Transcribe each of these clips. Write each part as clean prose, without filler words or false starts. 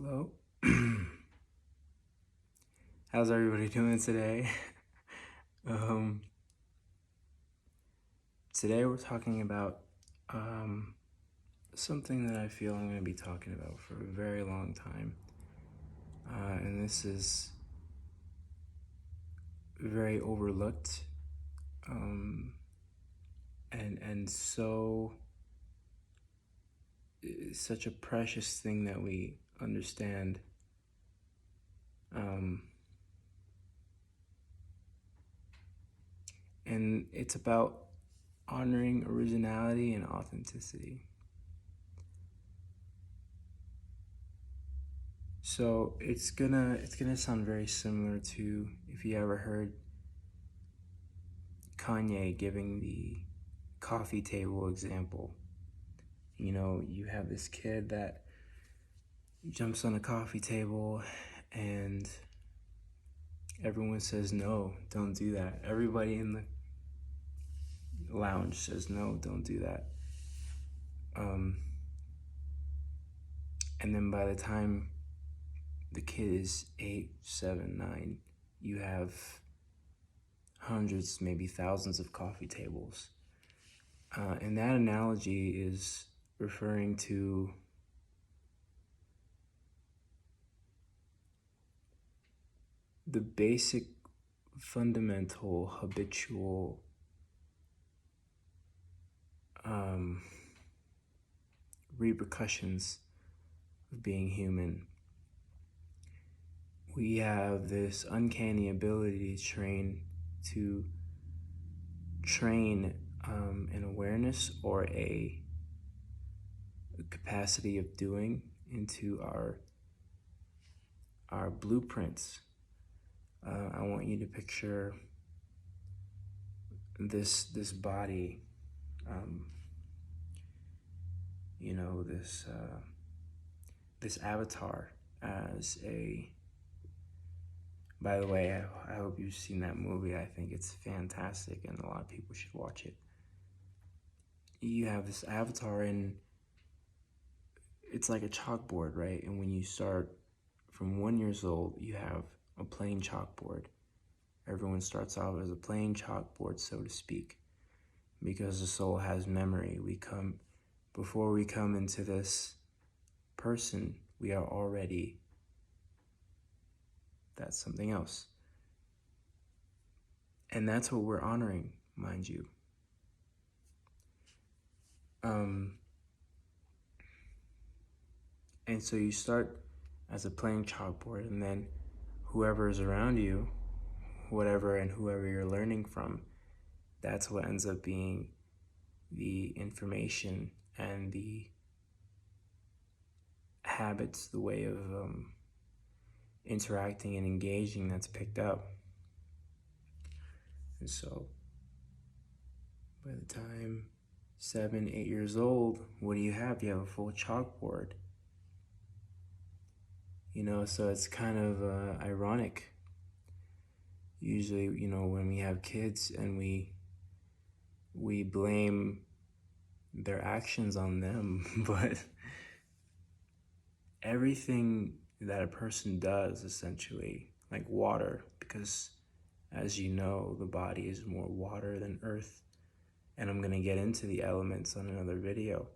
Hello. How's everybody doing today? um, Today we're talking about something that I feel I'm going to be talking about for a very long time. And this is very overlooked and so such a precious thing that we understand. And it's about honoring originality and authenticity. So it's gonna sound very similar to if you ever heard Kanye giving the coffee table example. You know, you have this kid that jumps on a coffee table and everyone says, no, don't do that. Everybody in the lounge says, no, don't do that. And then by the time the kid is 8, 7, 9, you have hundreds, maybe thousands of coffee tables. And that analogy is referring to the basic, fundamental, habitual repercussions of being human. We have this uncanny ability to train an awareness or a capacity of doing into our blueprints. I want you to picture this body, this avatar as a. By the way, I hope you've seen that movie. I think it's fantastic, and a lot of people should watch it. You have this avatar, and it's like a chalkboard, right? And when you start from 1 year old, you have a plain chalkboard. Everyone starts off as a plain chalkboard, so to speak, because the soul has memory. Before we come into this person, we are already that's something else. And that's what we're honoring, mind you. And so you start as a plain chalkboard, and then whoever is around you, whoever you're learning from, that's what ends up being the information and the habits, the way of interacting and engaging that's picked up. And so by the time 7, 8 years old, what do you have? You have a full chalkboard. So it's kind of ironic. Usually, when we have kids and we blame their actions on them, but everything that a person does, essentially, like water, because as you know, the body is more water than earth, and I'm going to get into the elements on another video.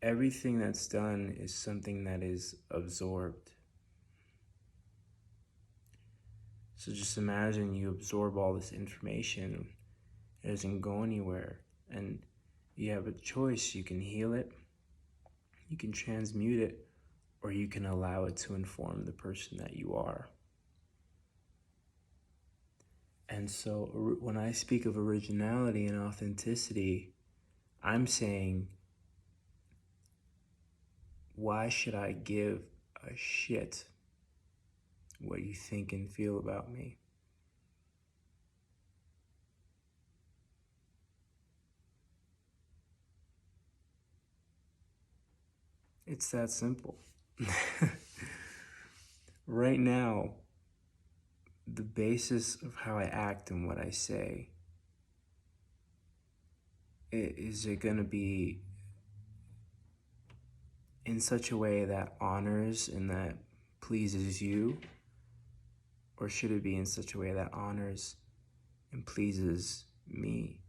Everything that's done is something that is absorbed. So just imagine you absorb all this information, it doesn't go anywhere, and you have a choice. You can heal it, you can transmute it, or you can allow it to inform the person that you are. And so when I speak of originality and authenticity, I'm saying, why should I give a shit what you think and feel about me? It's that simple. Right now, the basis of how I act and what I say, is it going to be in such a way that honors and that pleases you? Or should it be in such a way that honors and pleases me?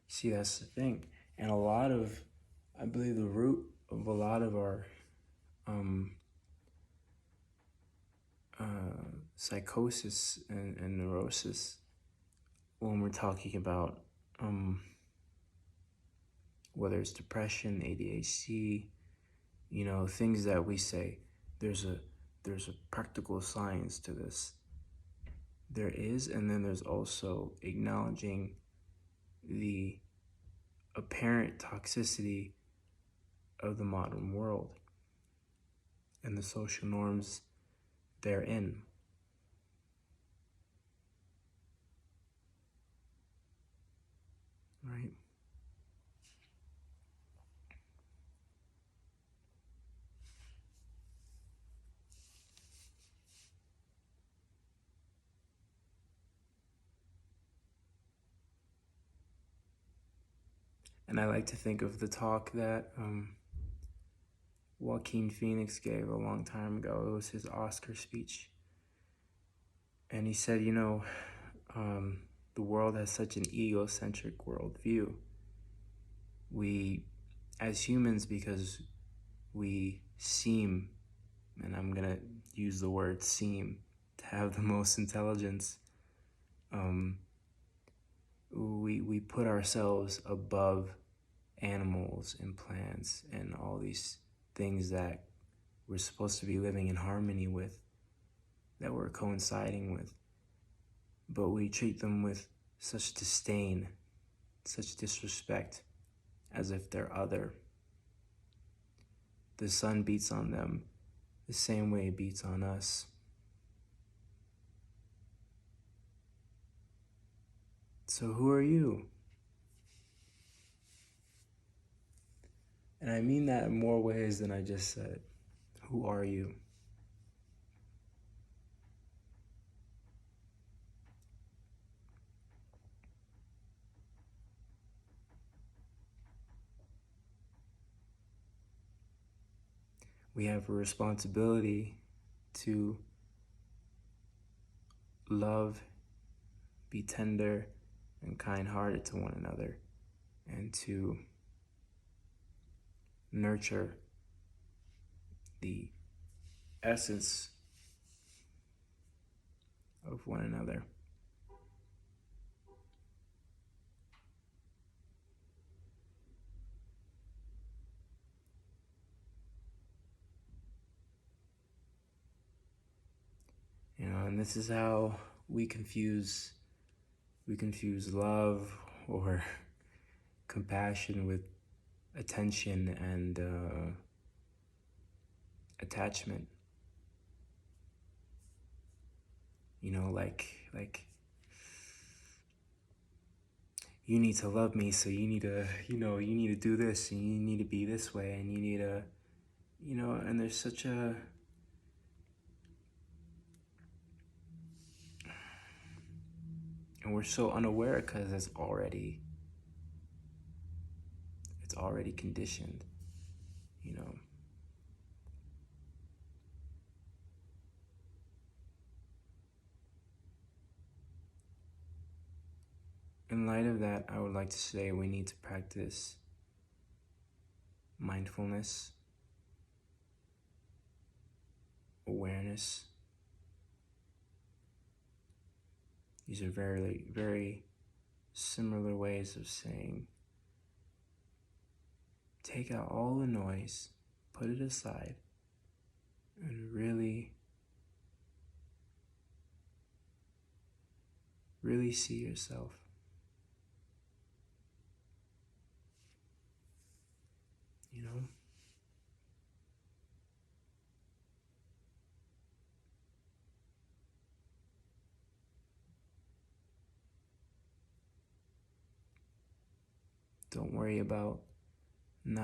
See, that's the thing. And I believe the root of a lot of our psychosis and neurosis, when we're talking about whether it's depression, ADHD, things that we say, there's a practical science to this. There is, and then there's also acknowledging the apparent toxicity of the modern world and the social norms therein. Right? And I like to think of the talk that Joaquin Phoenix gave a long time ago. It was his Oscar speech. And he said, the world has such an egocentric worldview. We, as humans, because we seem, and I'm going to use the word seem, to have the most intelligence, we put ourselves above animals and plants and all these things that we're supposed to be living in harmony with, that we're coinciding with. But we treat them with such disdain, such disrespect, as if they're other. The sun beats on them the same way it beats on us. So who are you? And I mean that in more ways than I just said. Who are you? We have a responsibility to love, be tender and kind-hearted to one another, and to nurture the essence of one another. And this is how we confuse love or compassion with attention and attachment. Like you need to love me, so you need to, you need to do this, and you need to be this way, and you need to, and there's such a, and we're so unaware because it's already conditioned, In light of that, I would like to say we need to practice mindfulness, awareness. These are very, very similar ways of saying, take out all the noise, put it aside, and really, really see yourself. Don't worry about